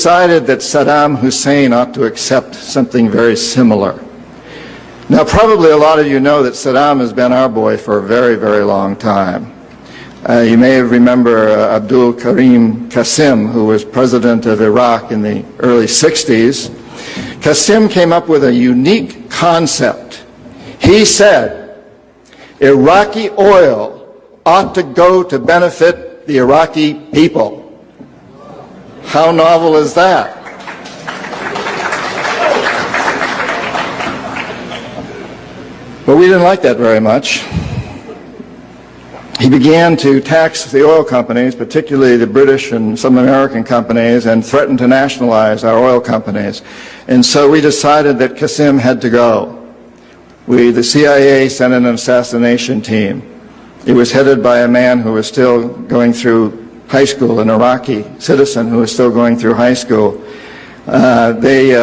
decided that Saddam Hussein ought to accept something very similar. Now, probably a lot of you know that Saddam has been our boy for a very, very long time. You may remember Abdul Karim Qasim, who was president of Iraq in the early 60s. Qasim came up with a unique concept. He said, Iraqi oil ought to go to benefit the Iraqi people. How novel is that? But we didn't like that very much. He began to tax the oil companies, particularly the British and some American companies, and threatened to nationalize our oil companies. And so we decided that Qasim had to go. The CIA sent an assassination team. It was headed by a man who was still going through high school, an Iraqi citizen who was still going through high school. They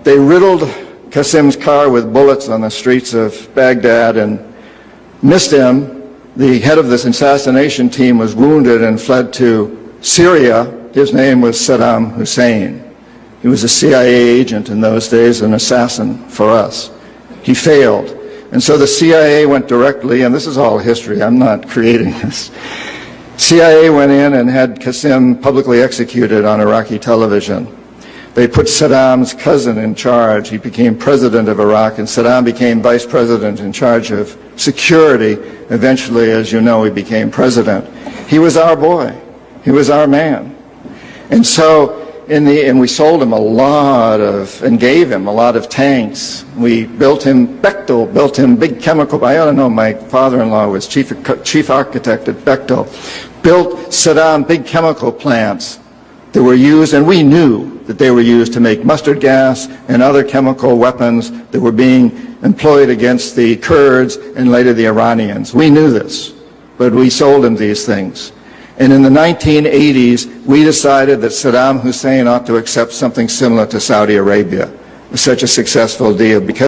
riddled Qasim's car with bullets on the streets of Baghdad and missed him. The head of this assassination team was wounded and fled to Syria. His name was Saddam Hussein. He was a CIA agent in those days, an assassin for us. He failed. And so the CIA went directly, and this is all history, I'm not creating this. CIA went in and had Qasim publicly executed on Iraqi television. They put Saddam's cousin in charge. He became president of Iraq, and Saddam became vice president in charge of security. Eventually, as you know, he became president. He was our boy. He was our man. And so, and we sold him a lot of, and gave him a lot of tanks. We built him, Bechtel built him big chemical, I ought to know, my father-in-law was chief architect at Bechtel, built Saddam big chemical plants that were used, and we knew that they were used to make mustard gas and other chemical weapons that were being employed against the Kurds and later the Iranians. We knew this, but we sold him these things. And in the 1980s, we decided that Saddam Hussein ought to accept something similar to Saudi Arabia. It was such a successful deal because